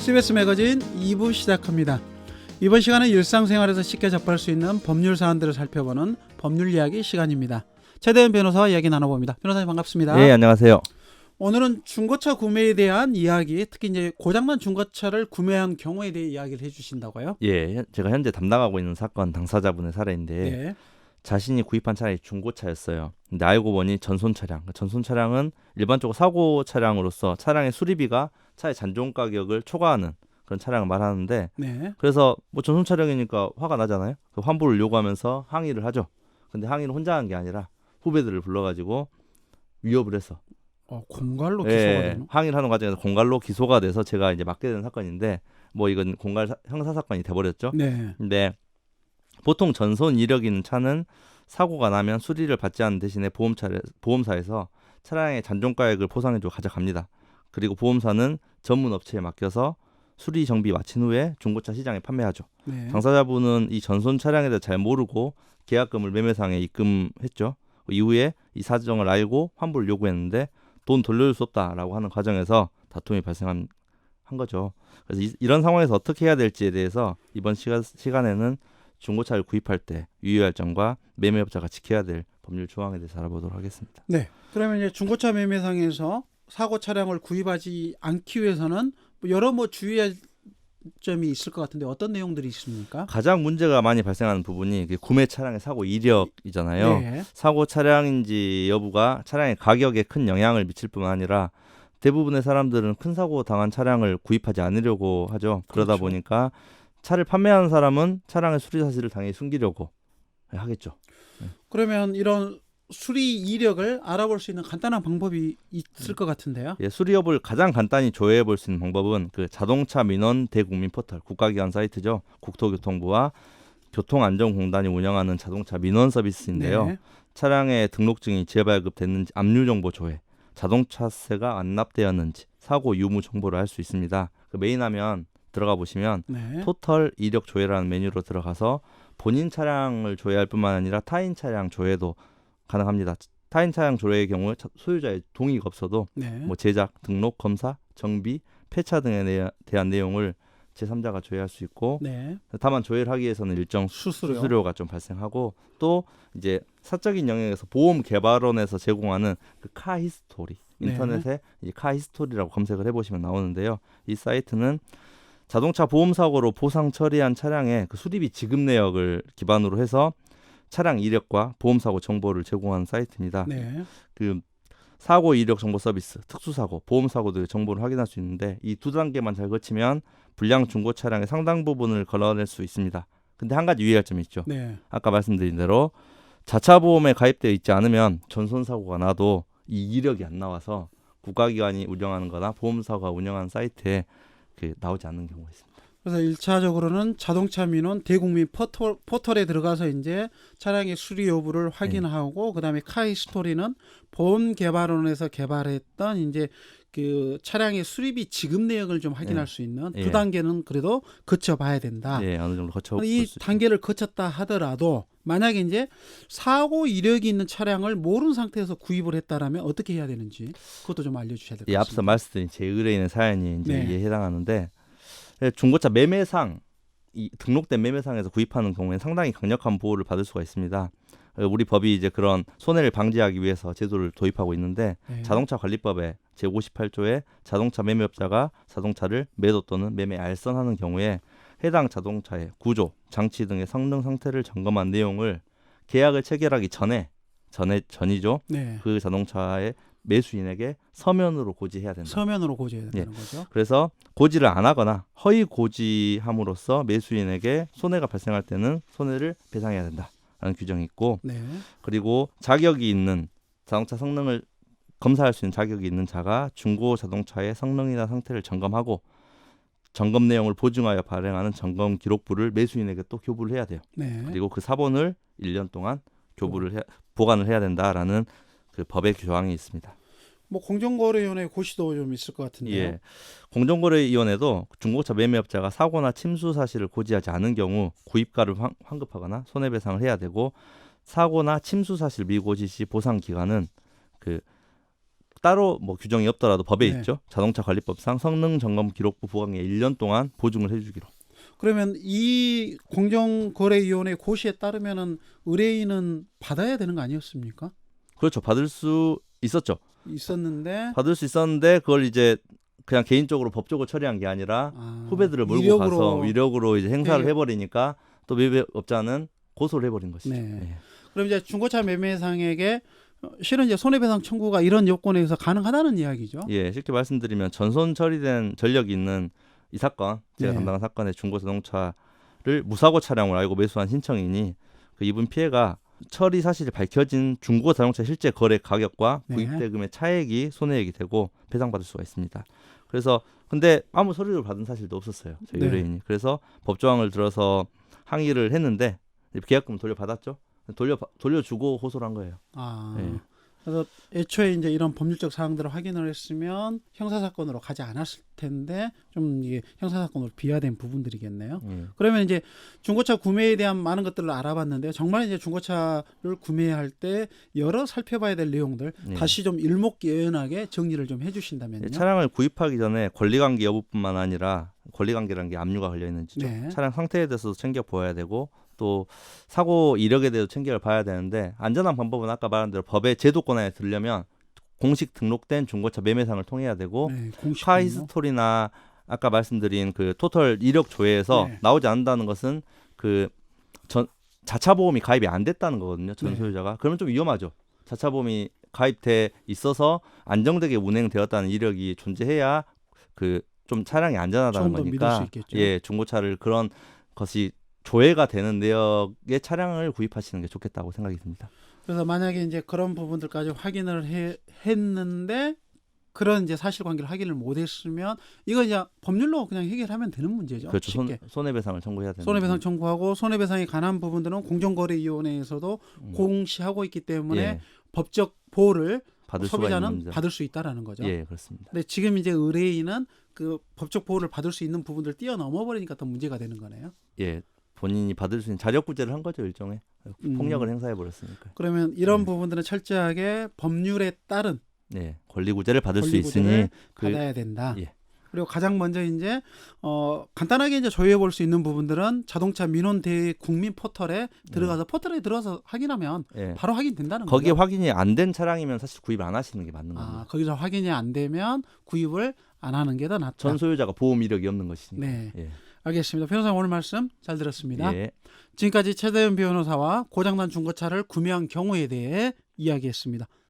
CBS 매거진 2부 시작합니다. 이번 시간은 일상생활에서 쉽게 접할 수 있는 법률 사안들을 살펴보는 법률 이야기 시간입니다. 최대현 변호사와 이야기 나눠봅니다. 변호사님 반갑습니다. 네, 안녕하세요. 오늘은 중고차 구매에 대한 이야기, 특히 이제 고장난 중고차를 구매한 경우에 대해 이야기를 해주신다고요? 예, 제가 현재 담당하고 있는 사건 당사자분의 사례인데 네. 자신이 구입한 차량이 중고차였어요. 근데 알고 보니 전손 차량. 전손 차량은 일반적으로 사고 차량으로서 차량의 수리비가 차의 잔존 가격을 초과하는 그런 차량을 말하는데, 네. 그래서 뭐 전손 차량이니까 화가 나잖아요. 환불을 요구하면서 항의를 하죠. 근데 항의를 혼자 한 게 아니라 후배들을 불러가지고 위협을 해서 공갈로 기소가 되는? 항의를 하는 과정에서 공갈로 기소가 돼서 제가 이제 맡게 된 사건인데, 뭐 이건 공갈 형사 사건이 돼버렸죠. 네. 근데 보통 전손 이력 있는 차는 사고가 나면 수리를 받지 않는 대신에 보험사에서 차량의 잔존가액을 보상해주고 가져갑니다. 그리고 보험사는 전문 업체에 맡겨서 수리 정비 마친 후에 중고차 시장에 판매하죠. 네. 당사자분은 이 전손 차량에 대해 잘 모르고 계약금을 매매상에 입금했죠. 이후에 이 사정을 알고 환불을 요구했는데 돈 돌려줄 수 없다라고 하는 과정에서 다툼이 발생한 거죠. 그래서 이런 상황에서 어떻게 해야 될지에 대해서 이번 시간에는 중고차를 구입할 때 유의할 점과 매매업자가 지켜야 될 법률 조항에 대해서 알아보도록 하겠습니다. 네. 그러면 이제 중고차 매매상에서 사고 차량을 구입하지 않기 위해서는 여러 주의할 점이 있을 것 같은데 어떤 내용들이 있습니까? 가장 문제가 많이 발생하는 부분이 구매 차량의 사고 이력이잖아요. 네. 사고 차량인지 여부가 차량의 가격에 큰 영향을 미칠 뿐만 아니라 대부분의 사람들은 큰 사고 당한 차량을 구입하지 않으려고 하죠. 그러다 그렇죠. 보니까 차를 판매하는 사람은 차량의 수리 사실을 당연히 숨기려고 하겠죠. 그러면 이런 수리 이력을 알아볼 수 있는 간단한 방법이 있을 것 같은데요. 예, 수리 여부를 가장 간단히 조회해 볼 수 있는 방법은 그 자동차 민원 대국민 포털 국가기관 사이트죠. 국토교통부와 교통안전공단이 운영하는 자동차 민원 서비스인데요. 네. 차량의 등록증이 재발급됐는지 압류 정보 조회, 자동차세가 완납되었는지 사고 유무 정보를 알 수 있습니다. 그 메인 화면 들어가 보시면 네. 토털 이력 조회라는 메뉴로 들어가서 본인 차량을 조회할 뿐만 아니라 타인 차량 조회도 가능합니다. 타인 차량 조회의 경우 소유자의 동의가 없어도 네. 뭐 제작, 등록, 검사, 정비, 폐차 등에 대한 내용을 제3자가 조회할 수 있고, 네. 다만 조회를 하기 위해서는 일정 수수료가 좀 발생하고, 또 이제 사적인 영역에서 보험 개발원에서 제공하는 그 카 히스토리, 인터넷에 이 카 히스토리라고 검색을 해보시면 나오는데요. 이 사이트는 자동차 보험 사고로 보상 처리한 차량의 그 수리비 지급 내역을 기반으로 해서 차량 이력과 보험 사고 정보를 제공하는 사이트입니다. 네. 그 사고 이력 정보 서비스, 특수사고, 보험 사고들의 정보를 확인할 수 있는데 이 두 단계만 잘 거치면 불량 중고 차량의 상당 부분을 걸러낼 수 있습니다. 근데 한 가지 유의할 점이 있죠. 네. 아까 말씀드린 대로 자차 보험에 가입되어 있지 않으면 전손 사고가 나도 이 이력이 안 나와서 국가기관이 운영하는 거나 보험사가 운영하는 사이트에 나오지 않는 경우가 있습니다. 그래서 1차적으로는 자동차 민원 대국민 포털에 들어가서 이제 차량의 수리 여부를 확인하고 그다음에 카이스토리는 보험개발원에서 개발했던 이제 그 차량의 수리비 지급 내역을 좀 확인할 수 있는 두 단계는 그래도 거쳐봐야 된다. 예, 어느 정도 거쳐볼 이 수 단계를 거쳤다 하더라도 만약에 이제 사고 이력이 있는 차량을 모르는 상태에서 구입을 했다라면 어떻게 해야 되는지 그것도 좀 알려주셔야 될 것 같습니다. 앞서 말씀드린 제 의뢰인의 사연이 이제 네. 이에 해당하는데, 중고차 매매상, 이 등록된 매매상에서 구입하는 경우에 상당히 강력한 보호를 받을 수가 있습니다. 우리 법이 이제 그런 손해를 방지하기 위해서 제도를 도입하고 있는데, 네. 자동차 관리법에 제58조에 자동차 매매업자가 자동차를 매도 또는 매매 알선하는 경우에 해당 자동차의 구조, 장치 등의 성능 상태를 점검한 내용을 계약을 체결하기 전이죠. 네. 그 자동차의 매수인에게 서면으로 고지해야 된다. 서면으로 고지해야 된다는 거죠. 그래서 고지를 안 하거나 허위 고지함으로써 매수인에게 손해가 발생할 때는 손해를 배상해야 된다라는 규정이 있고, 네. 그리고 자격이 있는 자동차 성능을 검사할 수 있는 자격이 있는 자가 중고 자동차의 성능이나 상태를 점검하고 점검 내용을 보증하여 발행하는 점검 기록부를 매수인에게 또 교부를 해야 돼요. 네. 그리고 그 사본을 1년 동안 보관을 해야 된다라는 그 법의 조항이 있습니다. 공정거래위원회 고시도 좀 있을 것 같은데요. 예, 공정거래위원회도 중고차 매매업자가 사고나 침수 사실을 고지하지 않은 경우 구입가를 환급하거나 손해배상을 해야 되고, 사고나 침수 사실 미고지 시 보상 기간은 그 따로 뭐 규정이 없더라도 법에 네. 있죠. 자동차 관리법상 성능 점검 기록부 보강에 1년 동안 보증을 해주기로. 그러면 이 공정거래위원회 고시에 따르면은 의뢰인은 받아야 되는 거 아니었습니까? 그렇죠. 받을 수 있었죠. 있었는데 받을 수 있었는데 그걸 이제 그냥 개인적으로 법적으로 처리한 게 아니라 후배들을 몰고 이력으로 가서 위력으로 이제 행사를 예. 해버리니까 또 매매업자는 고소를 해버린 것이죠. 네. 예. 그럼 이제 중고차 매매상에게 실은 이제 손해배상 청구가 이런 요건에 의해서 가능하다는 이야기죠. 예, 쉽게 말씀드리면 전손 처리된 전력이 있는 이 사건, 제가 네. 담당한 사건의 중고 자동차를 무사고 차량을 알고 매수한 신청인이 그 입은 피해가 처리 사실이 밝혀진 중고 자동차 실제 거래 가격과 네. 구입 대금의 차액이 손해액이 되고 배상받을 수가 있습니다. 그래서 근데 아무 서류를 받은 사실도 없었어요. 저희 네. 의뢰인이. 그래서 법조항을 들어서 항의를 했는데 계약금 돌려받았죠. 돌려주고 호소를 한 거예요. 예. 그래서 애초에 이제 이런 법률적 사항들을 확인을 했으면 형사사건으로 가지 않았을 텐데 좀 이게 형사사건으로 비화된 부분들이겠네요. 그러면 이제 중고차 구매에 대한 많은 것들을 알아봤는데요. 정말 이제 중고차를 구매할 때 여러 살펴봐야 될 내용들 예. 다시 좀 일목요연하게 정리를 좀 해주신다면요. 차량을 구입하기 전에 권리관계 여부뿐만 아니라 권리관계라는 게 압류가 걸려 있는지죠. 네. 차량 상태에 대해서도 챙겨 보아야 되고 또 사고 이력에 대해서 챙겨 봐야 되는데 안전한 방법은 아까 말한 대로 법의 제도권 안에 들려면 공식 등록된 중고차 매매상을 통해야 되고 네, 공식 카 등록. 히스토리나 아까 말씀드린 그 토털 이력 조회에서 네. 나오지 않는다는 것은 그 자차 보험이 가입이 안 됐다는 거거든요. 전 네. 소유자가. 그러면 좀 위험하죠. 자차 보험이 가입돼 있어서 안정되게 운행되었다는 이력이 존재해야 그 좀 차량이 안전하다는 조금 더 믿을 거니까 수 있겠죠. 예, 중고차를 그런 것이 조회가 되는 내역의 차량을 구입하시는 게 좋겠다고 생각이 듭니다. 그래서 만약에 이제 그런 부분들까지 확인을 했는데 그런 이제 사실관계를 확인을 못했으면 이건 이제 법률로 그냥 해결하면 되는 문제죠. 그렇죠. 쉽게. 손해배상을 청구해야 되는 손해배상 청구하고 손해배상에 관한 부분들은 공정거래위원회에서도 공시하고 있기 때문에 예, 법적 보호를 받을 수가 있는 소비자는 문제. 받을 수 있다라는 거죠. 예, 그렇습니다. 근데 지금 이제 의뢰인은 그 법적 보호를 받을 수 있는 부분들 뛰어넘어 버리니까 더 문제가 되는 거네요. 예, 본인이 받을 수 있는 자력구제를 한 거죠, 일종의. 폭력을 행사해 버렸으니까. 그러면 이런 네. 부분들은 철저하게 법률에 따른 네, 권리구제를 받을 수 권리구제를 있으니 받아야 된다. 예. 그리고 가장 먼저 이제 간단하게 이제 조회해 볼 수 있는 부분들은 자동차 민원 대국민 포털에 들어가서 포털에 들어가서 확인하면 예. 바로 확인된다는 거기에 거죠. 확인이 안 된 차량이면 사실 구입 안 하시는 게 맞는 겁니다. 거기서 확인이 안 되면 구입을 안 하는 게 더 낫다. 전 소유자가 보험 이력이 없는 것이니까. 네. 예. 알겠습니다. 변호사님 오늘 말씀 잘 들었습니다. 예. 지금까지 최대현 변호사와 고장난 중고차를 구매한 경우에 대해 이야기했습니다.